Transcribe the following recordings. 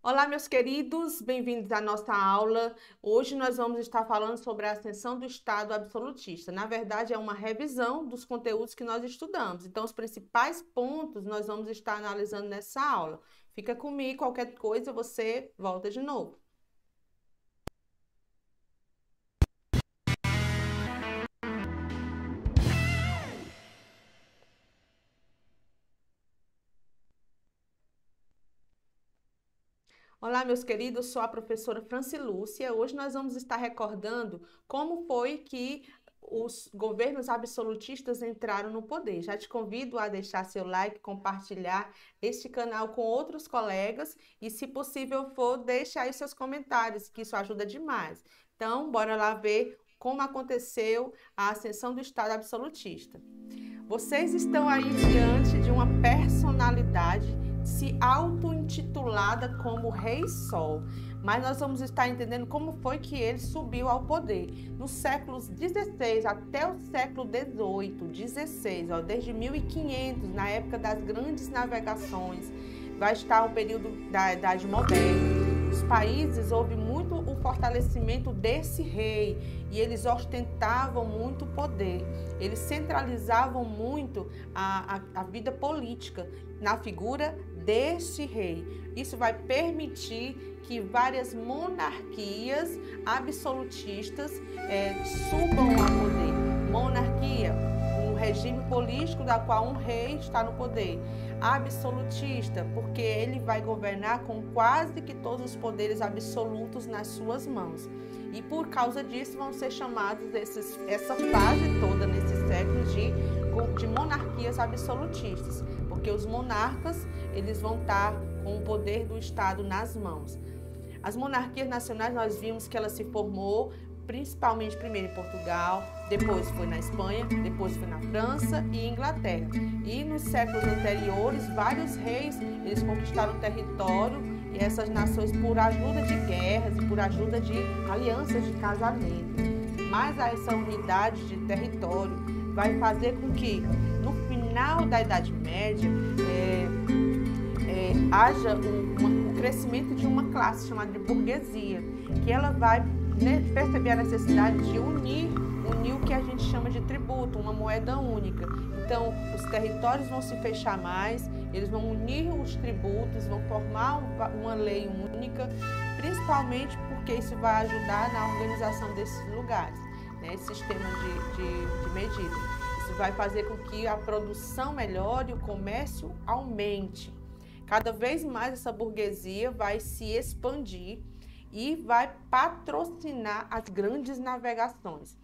Olá, meus queridos, bem-vindos à nossa aula. Hoje nós vamos estar falando sobre a ascensão do Estado absolutista. Na verdade, é uma revisão dos conteúdos que nós estudamos. Então, os principais pontos nós vamos estar analisando nessa aula. Fica comigo, qualquer coisa você volta de novo. Olá, meus queridos, sou a professora Francilúcia. Hoje nós vamos estar recordando como foi que os governos absolutistas entraram no poder. Já te convido a deixar seu like, compartilhar este canal com outros colegas e, se possível for, deixe aí seus comentários, que isso ajuda demais. Então, bora lá ver como aconteceu a ascensão do Estado absolutista. Vocês estão aí diante de uma personalidade se auto-intitulada como Rei Sol, mas nós vamos estar entendendo como foi que ele subiu ao poder. Nos séculos 16 até o século 18, 16, desde 1500, na época das grandes navegações, vai estar o período da Idade Moderna. Os países, houve muito o fortalecimento desse rei e eles ostentavam muito poder. Eles centralizavam muito a vida política na figura deste rei. Isso vai permitir que várias monarquias absolutistas subam ao poder. Monarquia, um regime político da qual um rei está no poder. Absolutista, porque ele vai governar com quase que todos os poderes absolutos nas suas mãos. E por causa disso vão ser chamados essa fase toda nesses séculos de monarquias absolutistas, porque os monarcas eles vão estar com o poder do Estado nas mãos. As monarquias nacionais, nós vimos que ela se formou principalmente primeiro em Portugal, depois foi na Espanha, depois foi na França e Inglaterra. E nos séculos anteriores, vários reis, eles conquistaram território e essas nações por ajuda de guerras e por ajuda de alianças de casamento. Mas essa unidade de território vai fazer com que, no final da Idade Média, haja um crescimento de uma classe chamada de burguesia, que ela vai perceber a necessidade de unir o que a gente chama de tributo, uma moeda única. Então, os territórios vão se fechar mais, eles vão unir os tributos, vão formar uma lei única, principalmente porque isso vai ajudar na organização desses lugares, né? Esse sistema de medida. Isso vai fazer com que a produção melhore e o comércio aumente. Cada vez mais essa burguesia vai se expandir e vai patrocinar as grandes navegações.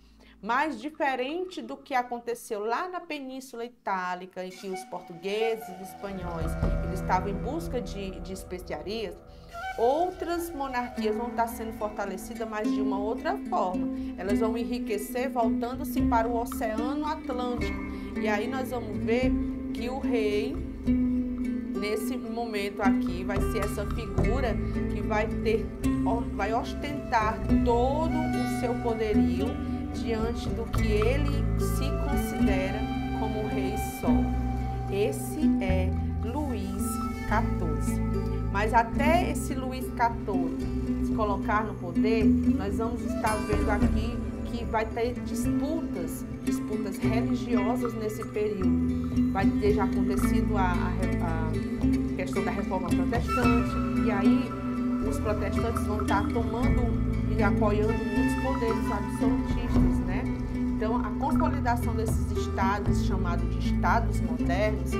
Mas diferente do que aconteceu lá na Península Itálica, em que os portugueses e os espanhóis eles estavam em busca de especiarias, outras monarquias vão estar sendo fortalecidas, mas de uma outra forma. Elas vão enriquecer voltando-se para o Oceano Atlântico. E aí nós vamos ver que o rei, nesse momento aqui, vai ser essa figura que vai ostentar todo o seu poderio diante do que ele se considera como Rei Sol. Esse é Luís XIV. Mas até esse Luís XIV se colocar no poder, nós vamos estar vendo aqui que vai ter disputas religiosas nesse período. Vai ter já acontecido a questão da reforma protestante, e aí os protestantes vão estar tomando e apoiando muitos poderes absolutistas, né? Então, a consolidação desses estados, chamados de estados modernos,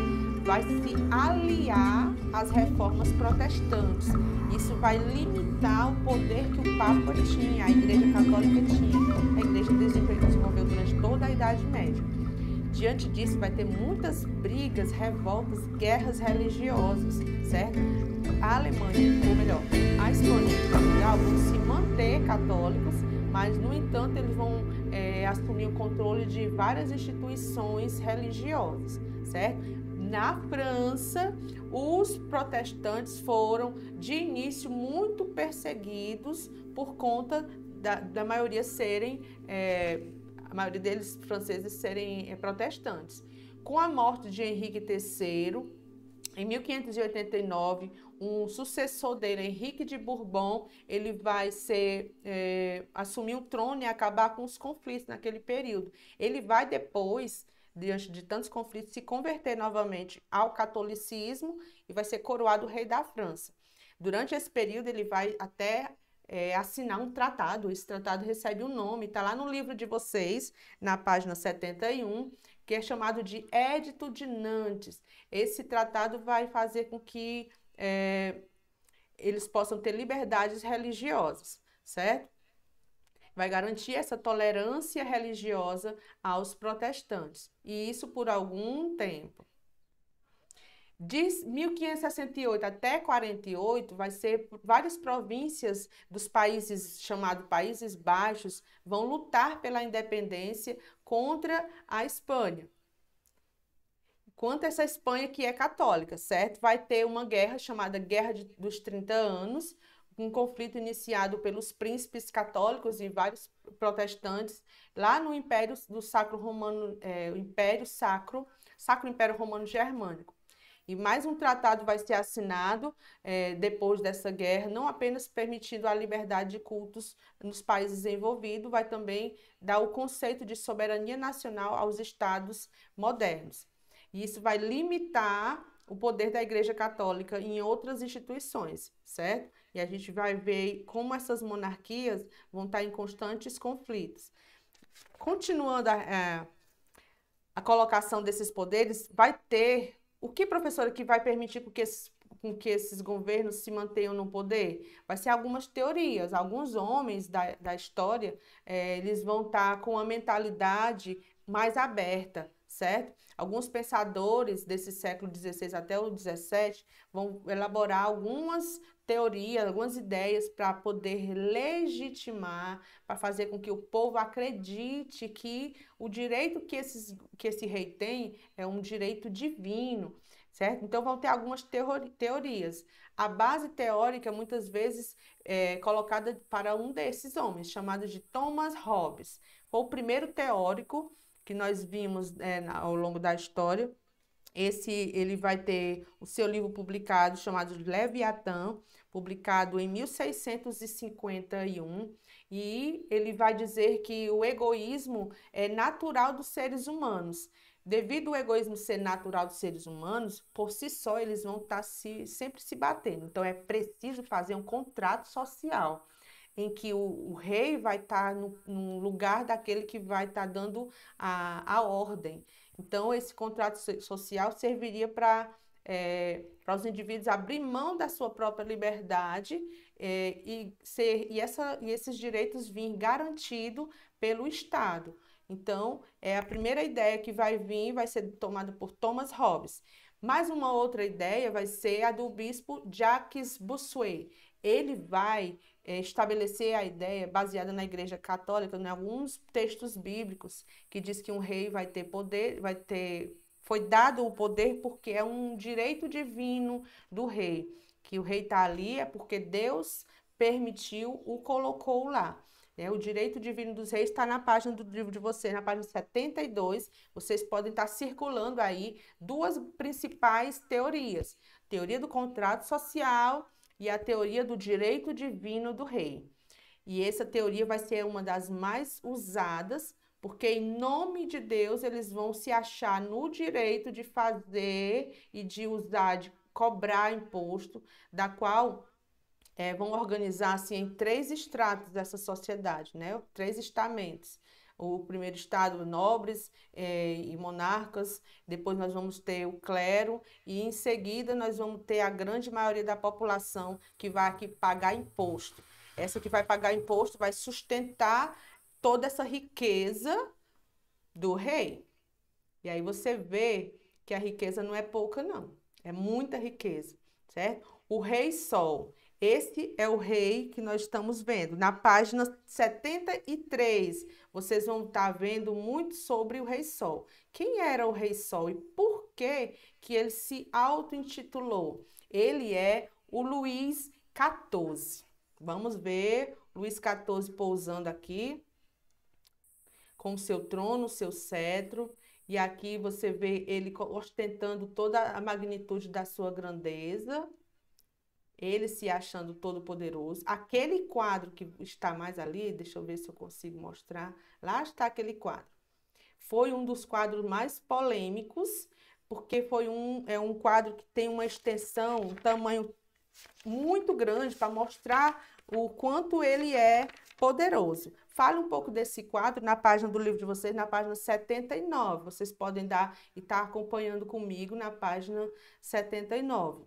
vai se aliar às reformas protestantes. Isso vai limitar o poder que o Papa tinha, a Igreja Católica tinha. A Igreja desenvolveu durante toda a Idade Média. Diante disso, vai ter muitas brigas, revoltas, guerras religiosas, certo? A Alemanha, ou melhor, a Espanha e Portugal vão se manter católicos, mas, no entanto, eles vão assumir o controle de várias instituições religiosas, certo? Na França, os protestantes foram, de início, muito perseguidos por conta da maioria serem... a maioria deles franceses serem protestantes. Com a morte de Henrique III, em 1589, um sucessor dele, Henrique de Bourbon, ele vai assumir o trono e acabar com os conflitos naquele período. Ele vai depois, diante de tantos conflitos, se converter novamente ao catolicismo e vai ser coroado rei da França. Durante esse período, ele vai até assinar um tratado. Esse tratado recebe um nome, está lá no livro de vocês, na página 71, que é chamado de Édito de Nantes. Esse tratado vai fazer com que eles possam ter liberdades religiosas, certo? Vai garantir essa tolerância religiosa aos protestantes, e isso por algum tempo. De 1568 até 48, vai ser várias províncias dos países chamados Países Baixos vão lutar pela independência contra a Espanha. Quanto a essa Espanha que é católica, certo? Vai ter uma guerra chamada Guerra dos 30 Anos, um conflito iniciado pelos príncipes católicos e vários protestantes lá no Império do Sacro Romano, Sacro Império Romano Germânico. E mais um tratado vai ser assinado depois dessa guerra, não apenas permitindo a liberdade de cultos nos países envolvidos, vai também dar o conceito de soberania nacional aos estados modernos. E isso vai limitar o poder da Igreja Católica em outras instituições, certo? E a gente vai ver como essas monarquias vão estar em constantes conflitos. Continuando a colocação desses poderes, vai ter... O que, professora, que vai permitir com que esses governos se mantenham no poder? Vai ser algumas teorias. Alguns homens da história, eles vão estar com a mentalidade mais aberta, certo? Alguns pensadores desse século XVI até o XVII vão elaborar algumas teorias, algumas ideias para poder legitimar, para fazer com que o povo acredite que o direito que esse rei tem é um direito divino, certo? Então vão ter algumas teorias. A base teórica muitas vezes é colocada para um desses homens, chamado de Thomas Hobbes. Foi o primeiro teórico que nós vimos ao longo da história. Ele vai ter o seu livro publicado, chamado Leviatã, publicado em 1651, e ele vai dizer que o egoísmo é natural dos seres humanos. Devido ao egoísmo ser natural dos seres humanos, por si só eles vão estar sempre se batendo. Então é preciso fazer um contrato social, em que o rei vai estar no lugar daquele que vai estar dando a ordem. Então, esse contrato social serviria para os indivíduos abrir mão da sua própria liberdade e esses direitos virem garantidos pelo Estado. Então, a primeira ideia que vai vir vai ser tomada por Thomas Hobbes. Mais uma outra ideia vai ser a do bispo Jacques Bossuet. Ele vai estabelecer a ideia baseada na Igreja Católica, em alguns textos bíblicos, que diz que um rei vai ter poder, foi dado o poder porque é um direito divino do rei, que o rei está ali é porque Deus permitiu, o colocou lá. O direito divino dos reis está na página do livro de vocês, na página 72, vocês podem estar circulando aí duas principais teorias, teoria do contrato social e a teoria do direito divino do rei. E essa teoria vai ser uma das mais usadas, porque em nome de Deus eles vão se achar no direito de fazer e de usar, de cobrar imposto, da qual vão organizar assim, em 3 estratos dessa sociedade, né? 3 estamentos. O primeiro estado, nobres e monarcas, depois nós vamos ter o clero e em seguida nós vamos ter a grande maioria da população que vai aqui pagar imposto. Essa que vai pagar imposto vai sustentar toda essa riqueza do rei. E aí você vê que a riqueza não é pouca não, é muita riqueza, certo? O rei Sol. Esse é o rei que nós estamos vendo. Na página 73, vocês vão estar vendo muito sobre o rei Sol. Quem era o rei Sol e por que ele se auto-intitulou? Ele é o Luís XIV. Vamos ver Luís XIV pousando aqui, com o seu trono, o seu cetro. E aqui você vê ele ostentando toda a magnitude da sua grandeza. ele se achando todo-poderoso. Aquele quadro que está mais ali, deixa eu ver se eu consigo mostrar. Lá está aquele quadro. Foi um dos quadros mais polêmicos, porque é um quadro que tem uma extensão, um tamanho muito grande para mostrar o quanto ele é poderoso. Fale um pouco desse quadro na página do livro de vocês, na página 79. Vocês podem dar e estar acompanhando comigo na página 79.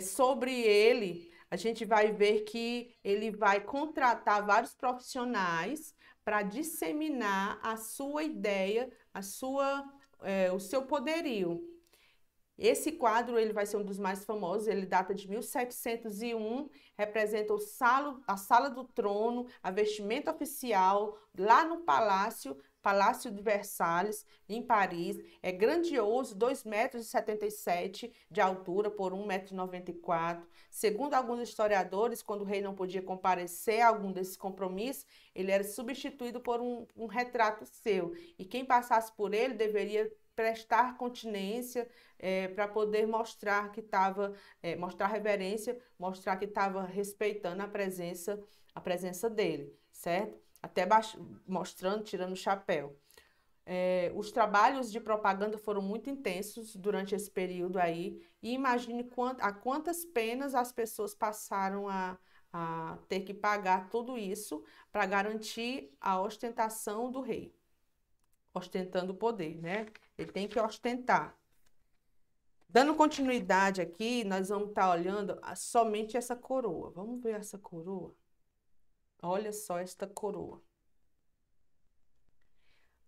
Sobre ele, a gente vai ver que ele vai contratar vários profissionais para disseminar a sua ideia, o seu poderio. Esse quadro ele vai ser um dos mais famosos, ele data de 1701, representa a sala do trono, a vestimenta oficial, lá no Palácio de Versalhes, em Paris. É grandioso, 2,77 m de altura por 1,94 m. Segundo alguns historiadores, quando o rei não podia comparecer a algum desses compromissos, ele era substituído por um retrato seu. E quem passasse por ele deveria prestar continência para poder mostrar que estava, mostrar reverência, mostrar que estava respeitando a presença dele, certo? Até mostrando, tirando o chapéu. Os trabalhos de propaganda foram muito intensos durante esse período aí, e imagine a quantas penas as pessoas passaram a ter que pagar tudo isso para garantir a ostentação do rei. Ostentando o poder, né? Ele tem que ostentar. Dando continuidade aqui, nós vamos estar olhando somente essa coroa. Vamos ver essa coroa? Olha só esta coroa.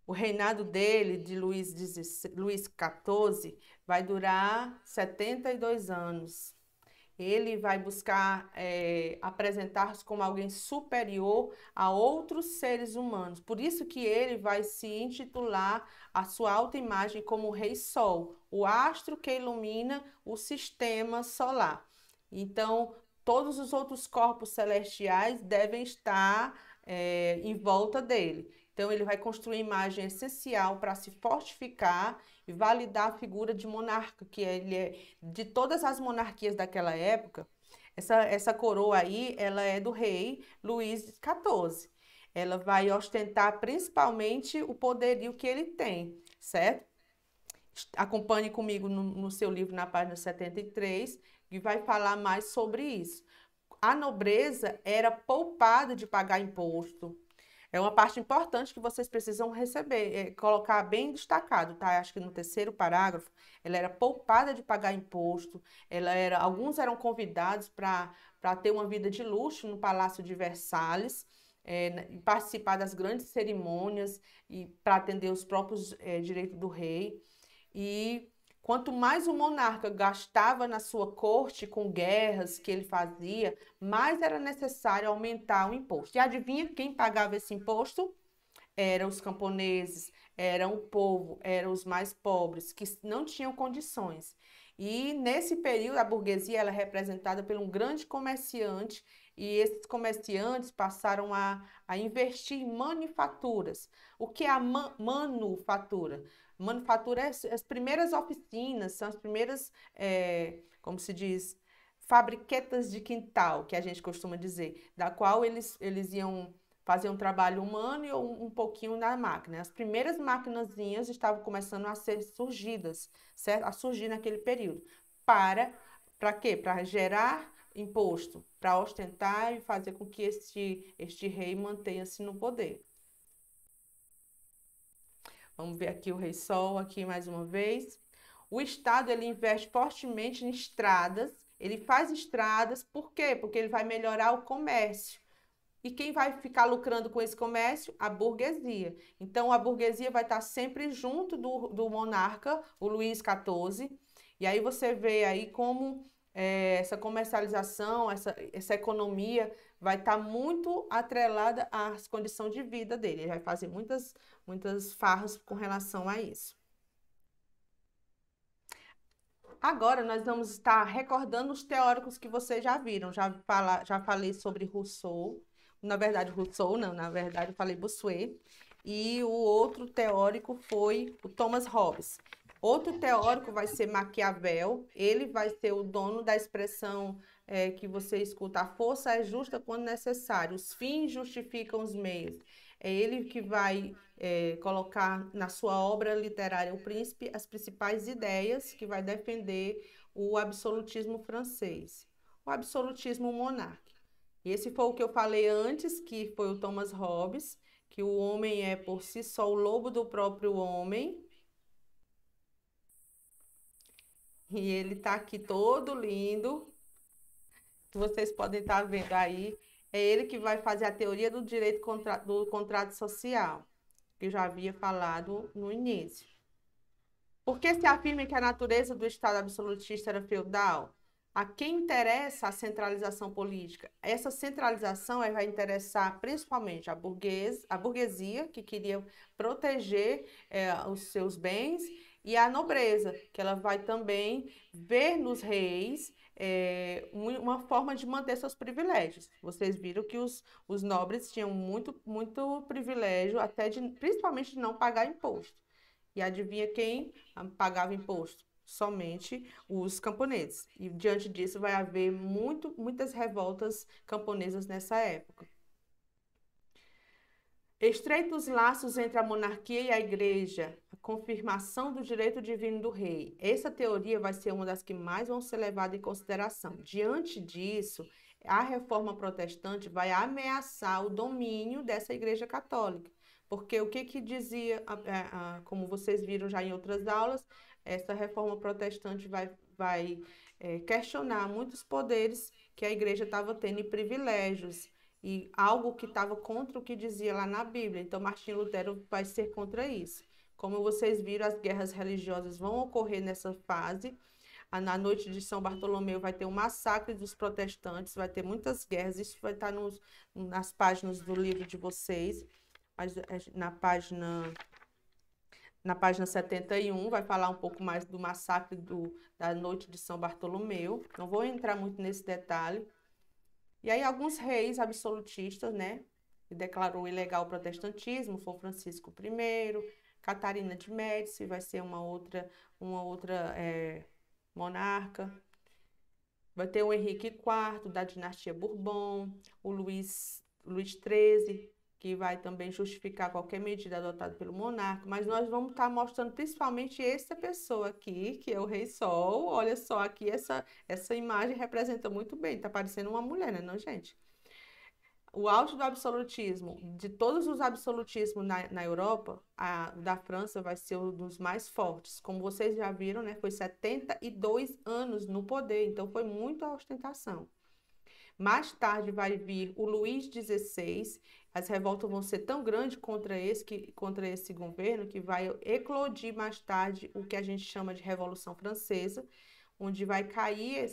O reinado dele, de Luís XIV, vai durar 72 anos. Ele vai buscar apresentar-se como alguém superior a outros seres humanos. Por isso que ele vai se intitular a sua autoimagem como Rei Sol, o astro que ilumina o sistema solar. Então, todos os outros corpos celestiais devem estar em volta dele. Então, ele vai construir imagem essencial para se fortificar e validar a figura de monarca, que ele é de todas as monarquias daquela época. Essa coroa aí, ela é do rei Luís XIV. Ela vai ostentar principalmente o poderio que ele tem, certo? Acompanhe comigo no seu livro, na página 73, que vai falar mais sobre isso. A nobreza era poupada de pagar imposto. É uma parte importante que vocês precisam receber, colocar bem destacado, tá? Acho que no terceiro parágrafo, ela era poupada de pagar imposto, alguns eram convidados para ter uma vida de luxo no Palácio de Versalhes, participar das grandes cerimônias e para atender os próprios direitos do rei. E quanto mais o monarca gastava na sua corte com guerras que ele fazia, mais era necessário aumentar o imposto. E adivinha quem pagava esse imposto? Eram os camponeses, eram o povo, eram os mais pobres, que não tinham condições. E nesse período, a burguesia ela é representada por um grande comerciante, e esses comerciantes passaram a investir em manufaturas. O que é a manufatura? Manufatura é as primeiras oficinas, são as primeiras, como se diz, fabriquetas de quintal, que a gente costuma dizer, da qual eles iam fazer um trabalho humano e um pouquinho na máquina. As primeiras maquinazinhas estavam começando a ser surgidas, certo? A surgir naquele período. Para quê? Para gerar imposto, para ostentar e fazer com que este rei mantenha-se no poder. Vamos ver aqui o Rei Sol, aqui mais uma vez. O Estado, ele investe fortemente em estradas, ele faz estradas, por quê? Porque ele vai melhorar o comércio. E quem vai ficar lucrando com esse comércio? A burguesia. Então, a burguesia vai estar sempre junto do monarca, o Luís XIV. E aí você vê aí como essa comercialização, essa economia vai estar muito atrelada às condições de vida dele. Ele vai fazer muitas farras com relação a isso. Agora, nós vamos estar recordando os teóricos que vocês já viram. Já falei sobre Rousseau. Na verdade, Rousseau não, na verdade eu falei Bossuet. E o outro teórico foi o Thomas Hobbes. Outro teórico vai ser Maquiavel, ele vai ser o dono da expressão que você escuta, a força é justa quando necessário, os fins justificam os meios. É ele que vai colocar na sua obra literária O Príncipe as principais ideias que vai defender o absolutismo francês, o absolutismo monárquico. E esse foi o que eu falei antes, que foi o Thomas Hobbes, que o homem é por si só o lobo do próprio homem. E ele tá aqui todo lindo, que vocês podem estar vendo aí. É ele que vai fazer a teoria do direito do contrato social, que eu já havia falado no início. Por que se afirma que a natureza do Estado absolutista era feudal? A quem interessa a centralização política? Essa centralização vai interessar principalmente a burguesia, que queria proteger os seus bens, e a nobreza, que ela vai também ver nos reis uma forma de manter seus privilégios. Vocês viram que os nobres tinham muito privilégio, principalmente de não pagar imposto. E adivinha quem pagava imposto? Somente os camponeses. E diante disso vai haver muitas revoltas camponesas nessa época. Estreitos laços entre a monarquia e a igreja, a confirmação do direito divino do rei. Essa teoria vai ser uma das que mais vão ser levadas em consideração. Diante disso, a reforma protestante vai ameaçar o domínio dessa igreja católica. Porque o que dizia, como vocês viram já em outras aulas, essa reforma protestante vai questionar muitos poderes que a igreja estava tendo e privilégios e algo que estava contra o que dizia lá na Bíblia. Então, Martinho Lutero vai ser contra isso. Como vocês viram, as guerras religiosas vão ocorrer nessa fase. Na noite de São Bartolomeu vai ter um massacre dos protestantes, vai ter muitas guerras. Isso vai estar nas páginas do livro de vocês. Mas na página 71 vai falar um pouco mais do massacre da noite de São Bartolomeu. Não vou entrar muito nesse detalhe. E aí alguns reis absolutistas, né, que declarou ilegal o protestantismo, foi Francisco I, Catarina de Médici, vai ser uma outra monarca. Vai ter o Henrique IV, da dinastia Bourbon, o Luís XIII, que vai também justificar qualquer medida adotada pelo monarca, mas nós vamos estar mostrando principalmente essa pessoa aqui, que é o Rei Sol. Olha só aqui, essa imagem representa muito bem, está parecendo uma mulher, né, não, gente? O auge do absolutismo, de todos os absolutismos na Europa, da França vai ser um dos mais fortes. Como vocês já viram, né, foi 72 anos no poder, então foi muita ostentação. Mais tarde vai vir o Luís XVI, as revoltas vão ser tão grandes contra esse governo que vai eclodir mais tarde o que a gente chama de Revolução Francesa, onde vai cair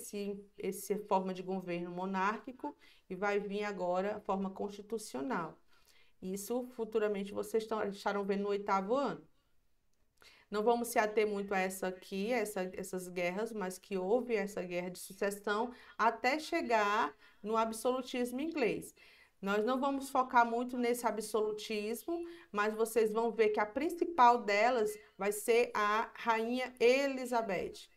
essa forma de governo monárquico e vai vir agora a forma constitucional. Isso futuramente vocês estarão vendo no 8º ano. Não vamos se ater muito a essas guerras, mas que houve essa guerra de sucessão até chegar no absolutismo inglês. Nós não vamos focar muito nesse absolutismo, mas vocês vão ver que a principal delas vai ser a Rainha Elizabeth,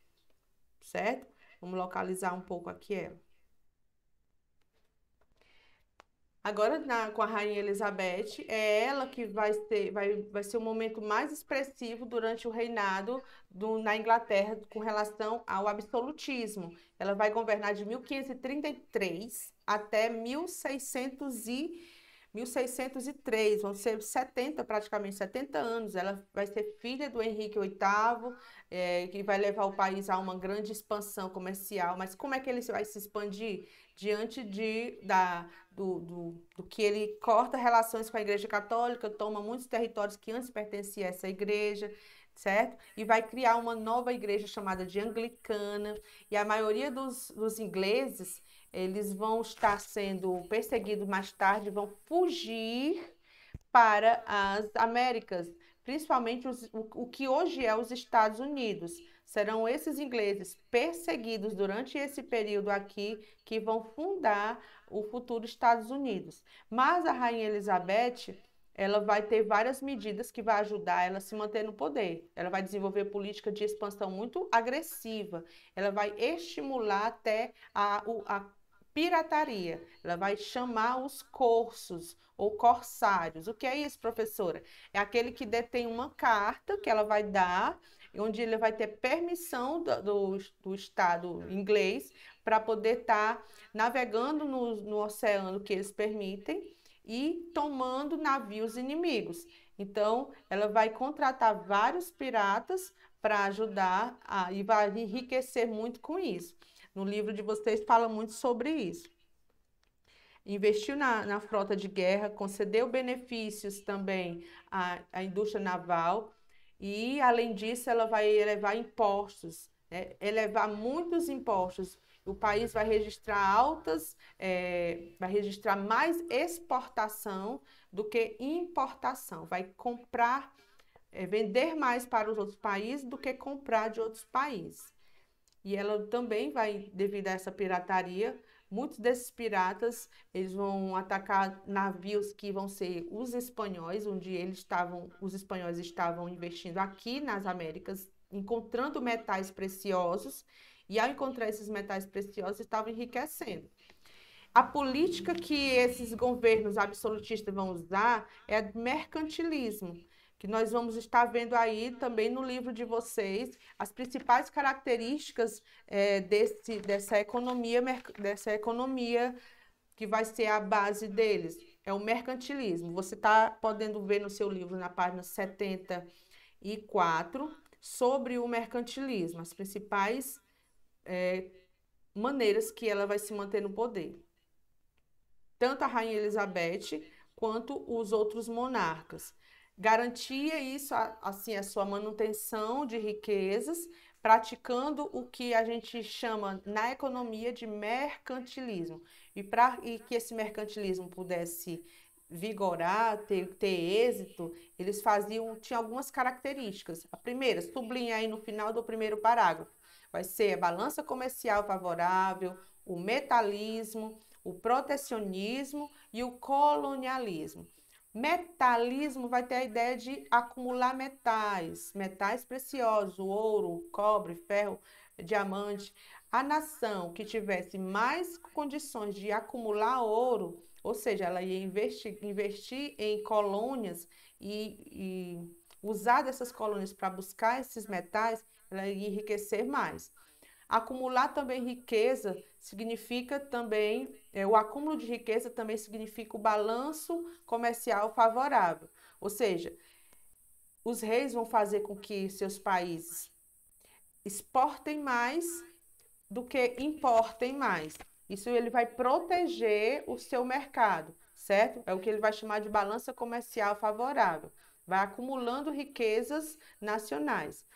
certo? Vamos localizar um pouco aqui ela. Agora, com a Rainha Elizabeth, é ela que vai ser o momento mais expressivo durante o reinado na Inglaterra com relação ao absolutismo. Ela vai governar de 1533 até 1603, vão ser praticamente 70 anos. Ela vai ser filha do Henrique VIII, que vai levar o país a uma grande expansão comercial. Mas como é que ele vai se expandir? Diante do que ele corta relações com a Igreja Católica, toma muitos territórios que antes pertenciam a essa igreja, certo? E vai criar uma nova igreja chamada de Anglicana, e a maioria dos ingleses, eles vão estar sendo perseguidos mais tarde, vão fugir para as Américas, principalmente o que hoje é os Estados Unidos. Serão esses ingleses perseguidos durante esse período aqui que vão fundar o futuro Estados Unidos. Mas a Rainha Elizabeth, ela vai ter várias medidas que vai ajudar ela a se manter no poder. Ela vai desenvolver política de expansão muito agressiva. Ela vai estimular até a pirataria. Ela vai chamar os corsos ou corsários. O que é isso, professora? É aquele que detém uma carta que ela vai dar, onde ele vai ter permissão do Estado inglês para poder estar navegando no oceano que eles permitem e tomando navios inimigos. Então, ela vai contratar vários piratas para ajudar e vai enriquecer muito com isso. No livro de vocês fala muito sobre isso. Investiu na frota de guerra, concedeu benefícios também à indústria naval e, além disso, ela vai elevar impostos, né? Elevar muitos impostos. O país vai registrar vai registrar mais exportação do que importação. Vai comprar, vender mais para os outros países do que comprar de outros países. E ela também vai, devido a essa pirataria, muitos desses piratas, eles vão atacar navios que vão ser os espanhóis, onde os espanhóis estavam investindo aqui nas Américas, encontrando metais preciosos, e ao encontrar esses metais preciosos, estavam enriquecendo. A política que esses governos absolutistas vão usar é a de mercantilismo, que nós vamos estar vendo aí também no livro de vocês, as principais características dessa economia que vai ser a base deles. É o mercantilismo. Você está podendo ver no seu livro, na página 74, sobre o mercantilismo, as principais maneiras que ela vai se manter no poder. Tanto a Rainha Elizabeth quanto os outros monarcas. Garantia isso, assim, a sua manutenção de riquezas, praticando o que a gente chama na economia de mercantilismo. E que esse mercantilismo pudesse vigorar, ter êxito, eles tinha algumas características. A primeira, sublinha aí no final do primeiro parágrafo, vai ser a balança comercial favorável, o metalismo, o protecionismo e o colonialismo. Metalismo vai ter a ideia de acumular metais preciosos, ouro, cobre, ferro, diamante. A nação que tivesse mais condições de acumular ouro, ou seja, ela ia investir em colônias e usar dessas colônias para buscar esses metais, ela ia enriquecer mais. Acumular também riqueza significa também, o acúmulo de riqueza também significa o balanço comercial favorável. Ou seja, os reis vão fazer com que seus países exportem mais do que importem mais. Isso ele vai proteger o seu mercado, certo? É o que ele vai chamar de balança comercial favorável. Vai acumulando riquezas nacionais.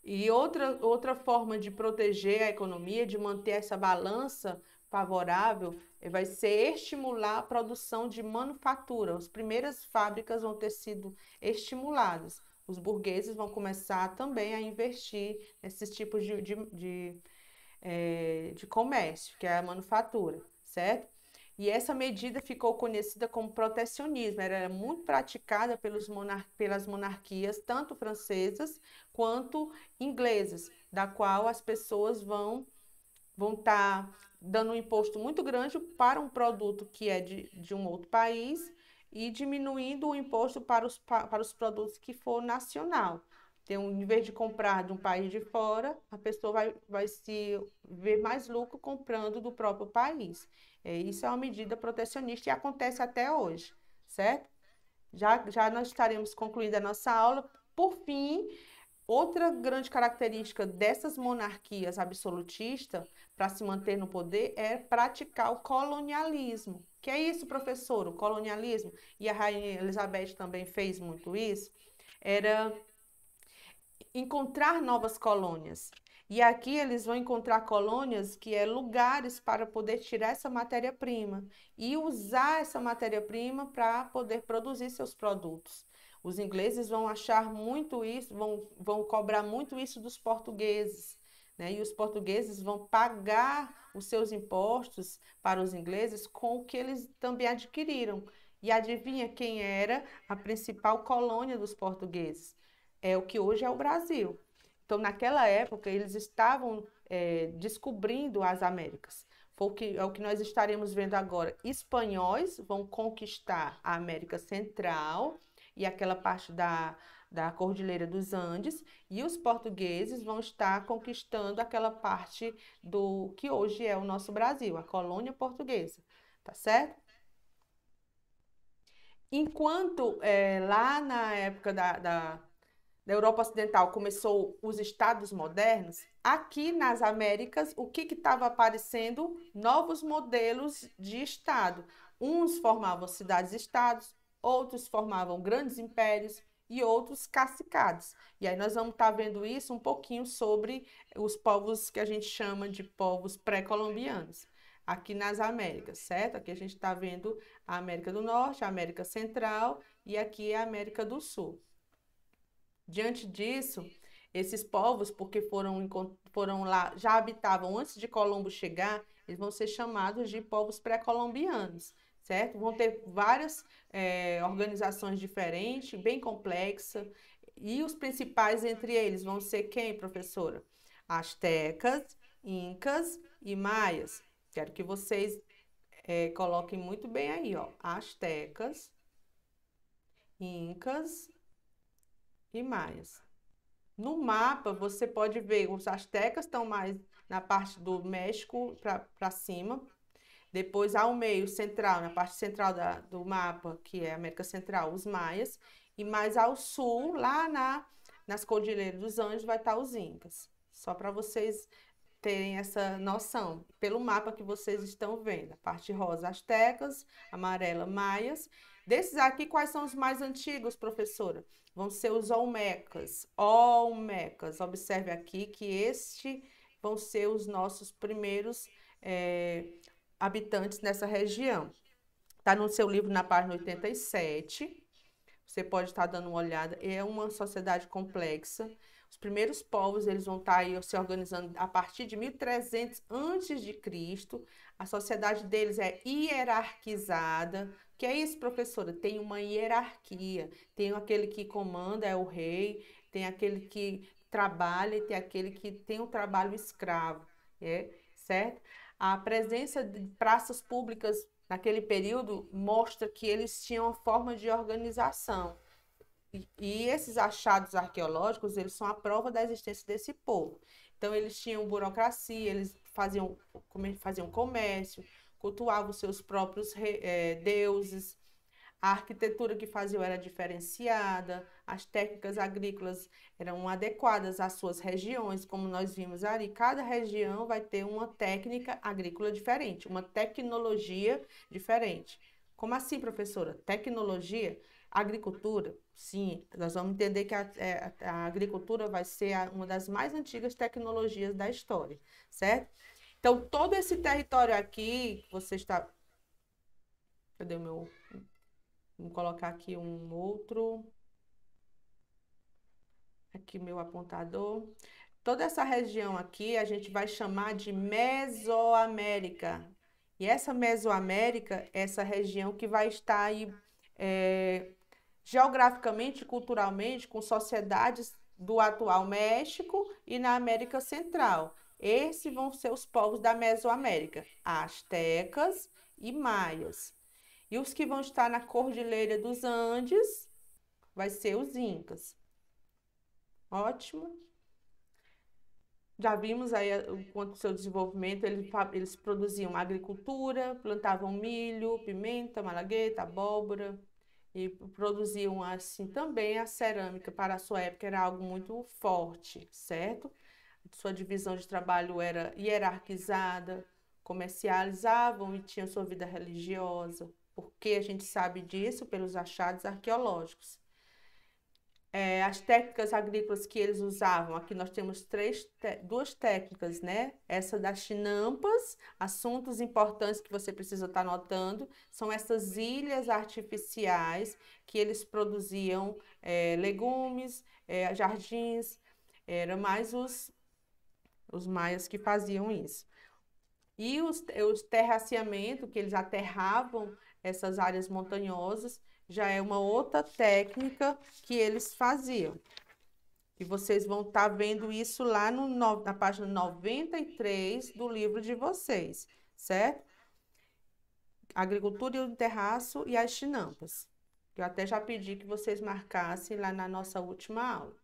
E outra forma de proteger a economia, de manter essa balança favorável, vai ser estimular a produção de manufatura. As primeiras fábricas vão ter sido estimuladas. Os burgueses vão começar também a investir nesses tipos de comércio, que é a manufatura, certo? E essa medida ficou conhecida como protecionismo. Era muito praticada pelas monarquias, tanto francesas quanto inglesas, da qual as pessoas vão estar dando um imposto muito grande para um produto que é de um outro país e diminuindo o imposto para os produtos que for nacional. Então, em vez de comprar de um país de fora, a pessoa vai se ver mais lucro comprando do próprio país. Isso é uma medida protecionista e acontece até hoje, certo? Já nós estaremos concluindo a nossa aula. Por fim, outra grande característica dessas monarquias absolutistas para se manter no poder é praticar o colonialismo. Que é isso, professor? O colonialismo, e a Rainha Elizabeth também fez muito isso, era encontrar novas colônias. E aqui eles vão encontrar colônias que é lugares para poder tirar essa matéria-prima e usar essa matéria-prima para poder produzir seus produtos. Os ingleses vão achar muito isso, vão cobrar muito isso dos portugueses, né? E os portugueses vão pagar os seus impostos para os ingleses com o que eles também adquiriram. E adivinha quem era a principal colônia dos portugueses? É o que hoje é o Brasil. Então, naquela época, eles estavam descobrindo as Américas. É o que nós estaremos vendo agora. Espanhóis vão conquistar a América Central e aquela parte da Cordilheira dos Andes, e os portugueses vão estar conquistando aquela parte do que hoje é o nosso Brasil, a colônia portuguesa, tá certo? Enquanto lá na época da Europa Ocidental começou os estados modernos, aqui nas Américas, o que estava aparecendo? Novos modelos de estado. Uns formavam cidades-estados, outros formavam grandes impérios e outros cacicados. E aí nós vamos estar vendo isso um pouquinho sobre os povos que a gente chama de povos pré-colombianos, aqui nas Américas, certo? Aqui a gente está vendo a América do Norte, a América Central e aqui é a América do Sul. Diante disso, esses povos, porque foram lá, já habitavam antes de Colombo chegar, eles vão ser chamados de povos pré-colombianos, certo? Vão ter várias organizações diferentes, bem complexas, e os principais entre eles vão ser quem, professora? Astecas, Incas e Maias. Quero que vocês coloquem muito bem aí, ó. Astecas, Incas e Maias. No mapa, você pode ver, os astecas estão mais na parte do México para cima. Depois, ao meio central, na parte central do mapa, que é a América Central, os maias. E mais ao sul, lá nas Cordilheiras dos Andes, vai estar os incas. Só para vocês terem essa noção. Pelo mapa que vocês estão vendo. A parte rosa, astecas, amarela, maias. Desses aqui, quais são os mais antigos, professora? Vão ser os olmecas. Olmecas. Observe aqui que vão ser os nossos primeiros habitantes nessa região. Está no seu livro na página 87. Você pode estar dando uma olhada. É uma sociedade complexa. Os primeiros povos eles vão estar aí se organizando a partir de 1300 antes de Cristo. A sociedade deles é hierarquizada. O que é isso, professora? Tem uma hierarquia. Tem aquele que comanda, é o rei. Tem aquele que trabalha e tem aquele que tem o trabalho escravo, certo? A presença de praças públicas naquele período mostra que eles tinham uma forma de organização. E esses achados arqueológicos, eles são a prova da existência desse povo. Então, eles tinham burocracia, eles faziam comércio, cultuavam seus próprios deuses. A arquitetura que faziam era diferenciada, as técnicas agrícolas eram adequadas às suas regiões, como nós vimos ali. Cada região vai ter uma técnica agrícola diferente, uma tecnologia diferente. Como assim, professora? Tecnologia? Agricultura? Sim, nós vamos entender que a agricultura vai ser uma das mais antigas tecnologias da história, certo? Então, todo esse território aqui, você está... Cadê o meu... Vamos colocar aqui um outro. Aqui meu apontador. Toda essa região aqui a gente vai chamar de Mesoamérica. E essa Mesoamérica, essa região que vai estar aí geograficamente e culturalmente com sociedades do atual México e na América Central. Esses vão ser os povos da Mesoamérica, astecas e maias. E os que vão estar na Cordilheira dos Andes vai ser os incas. Ótimo. Já vimos aí quanto o seu desenvolvimento, eles produziam agricultura, plantavam milho, pimenta, malagueta, abóbora e produziam assim também a cerâmica. Para a sua época era algo muito forte, certo? Sua divisão de trabalho era hierarquizada, comercializavam e tinham sua vida religiosa. Porque a gente sabe disso pelos achados arqueológicos. As técnicas agrícolas que eles usavam, aqui nós temos duas técnicas, né? Essa das chinampas, assuntos importantes que você precisa estar anotando, são essas ilhas artificiais que eles produziam legumes, jardins, eram mais os maias que faziam isso. E os terraceamento, que eles aterravam essas áreas montanhosas, já é uma outra técnica que eles faziam. E vocês vão estar vendo isso lá na página 93 do livro de vocês, certo? Agricultura e o terraço e as chinampas. Eu até já pedi que vocês marcassem lá na nossa última aula.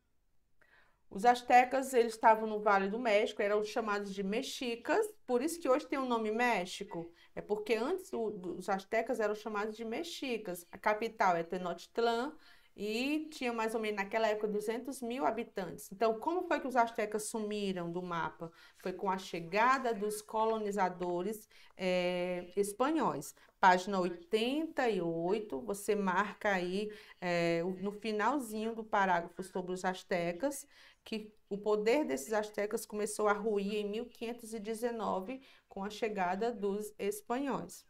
Os astecas, eles estavam no Vale do México, eram chamados de mexicas, por isso que hoje tem o nome México. É porque antes os astecas eram chamados de mexicas. A capital é Tenochtitlan e tinha mais ou menos naquela época 200 mil habitantes. Então, como foi que os astecas sumiram do mapa? Foi com a chegada dos colonizadores espanhóis. Página 88, você marca aí no finalzinho do parágrafo sobre os astecas, que o poder desses astecas começou a ruir em 1519 com a chegada dos espanhóis.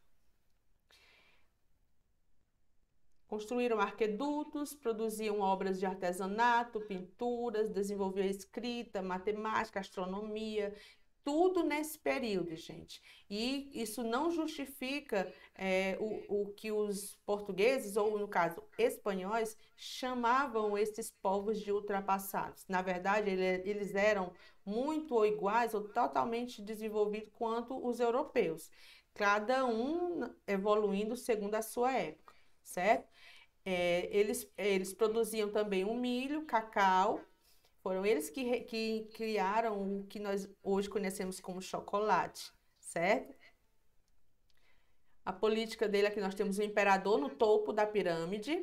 Construíram arquedutos, produziam obras de artesanato, pinturas, desenvolviam escrita, matemática, astronomia, tudo nesse período, gente. E isso não justifica o que os portugueses, ou no caso, espanhóis, chamavam esses povos de ultrapassados. Na verdade, eles eram muito ou iguais ou totalmente desenvolvidos quanto os europeus, cada um evoluindo segundo a sua época, certo? Eles produziam também o milho, cacau. Foram eles que criaram o que nós hoje conhecemos como chocolate, certo? A política dele é que nós temos o imperador no topo da pirâmide,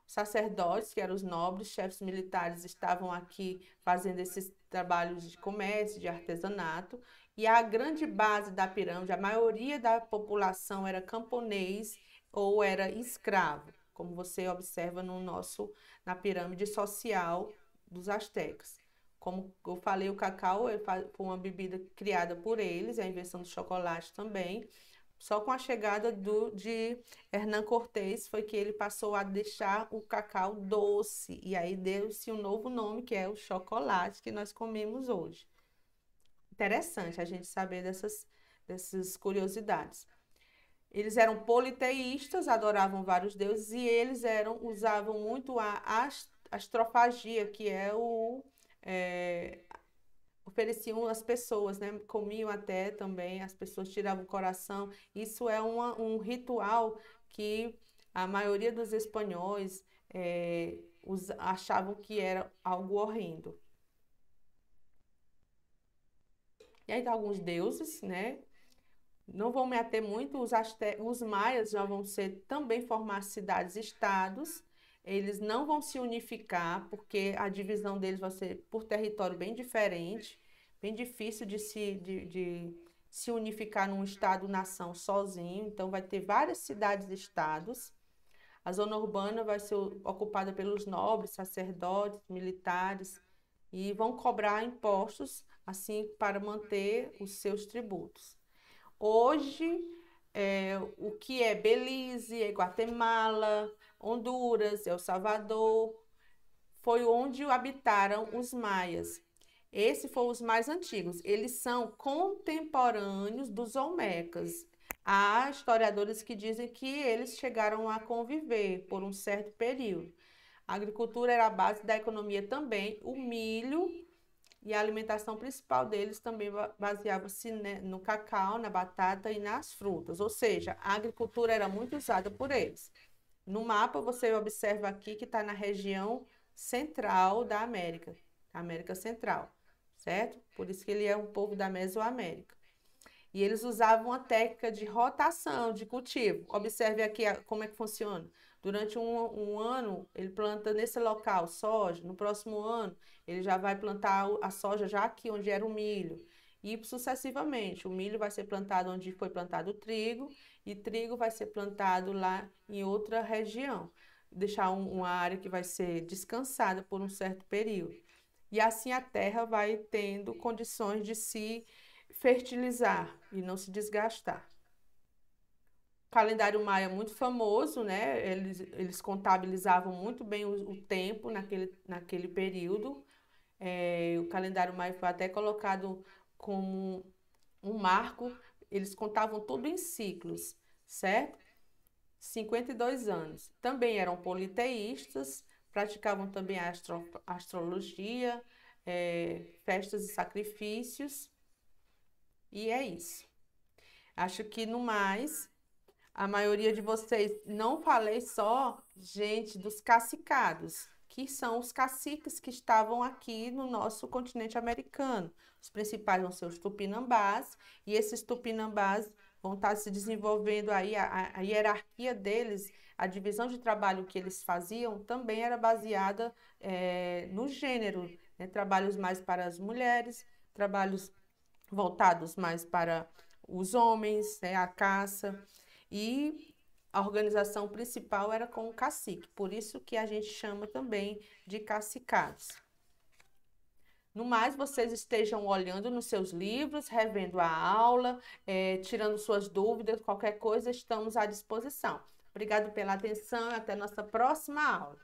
os sacerdotes, que eram os nobres, chefes militares, estavam aqui fazendo esses trabalhos de comércio, de artesanato, e a grande base da pirâmide, a maioria da população era camponês ou era escravo, como você observa na pirâmide social dos astecas. Como eu falei, o cacau foi uma bebida criada por eles, a invenção do chocolate também. Só com a chegada de Hernán Cortés foi que ele passou a deixar o cacau doce. E aí deu-se um novo nome, que é o chocolate que nós comemos hoje. Interessante a gente saber dessas curiosidades. Eles eram politeístas, adoravam vários deuses, e eles usavam muito a astrofagia, que ofereciam às pessoas, né? Comiam até também, as pessoas tiravam o coração. Isso é um ritual que a maioria dos espanhóis achavam que era algo horrendo. E aí, alguns deuses, né? Não vou me ater muito, os maias já vão também formar cidades-estados. Eles não vão se unificar, porque a divisão deles vai ser por território bem diferente, bem difícil de se unificar num estado-nação sozinho. Então, vai ter várias cidades-estados. A zona urbana vai ser ocupada pelos nobres, sacerdotes, militares, e vão cobrar impostos, assim, para manter os seus tributos. Hoje, o que é Belize, Guatemala, Honduras, El Salvador, foi onde habitaram os maias. Esses foram os mais antigos. Eles são contemporâneos dos olmecas. Há historiadores que dizem que eles chegaram a conviver por um certo período. A agricultura era a base da economia também. O milho e a alimentação principal deles também baseava-se, né, no cacau, na batata e nas frutas. Ou seja, a agricultura era muito usada por eles. No mapa, você observa aqui que está na região central da América Central, certo? Por isso que ele é um povo da Mesoamérica. E eles usavam uma técnica de rotação de cultivo. Observe aqui como é que funciona. Durante um ano, ele planta nesse local soja. No próximo ano, ele já vai plantar a soja já aqui, onde era o milho. E sucessivamente, o milho vai ser plantado onde foi plantado o trigo, e trigo vai ser plantado lá em outra região. Deixar uma área que vai ser descansada por um certo período. E assim a terra vai tendo condições de se fertilizar e não se desgastar. O calendário maia é muito famoso, né? Eles contabilizavam muito bem o tempo naquele período. O calendário maia foi até colocado como um marco. Eles contavam tudo em ciclos, certo? 52 anos. Também eram politeístas, praticavam também a astrologia, festas e sacrifícios, e é isso. Acho que no mais, a maioria de vocês, não falei só, gente, dos cacicados, que são os caciques que estavam aqui no nosso continente americano. Os principais vão ser os tupinambás, e esses tupinambás vão estar se desenvolvendo aí, a hierarquia deles, a divisão de trabalho que eles faziam também era baseada no gênero, né? Trabalhos mais para as mulheres, trabalhos voltados mais para os homens, né? A caça. E a organização principal era com o cacique, por isso que a gente chama também de cacicados. No mais, vocês estejam olhando nos seus livros, revendo a aula, tirando suas dúvidas, qualquer coisa, estamos à disposição. Obrigado pela atenção e até nossa próxima aula.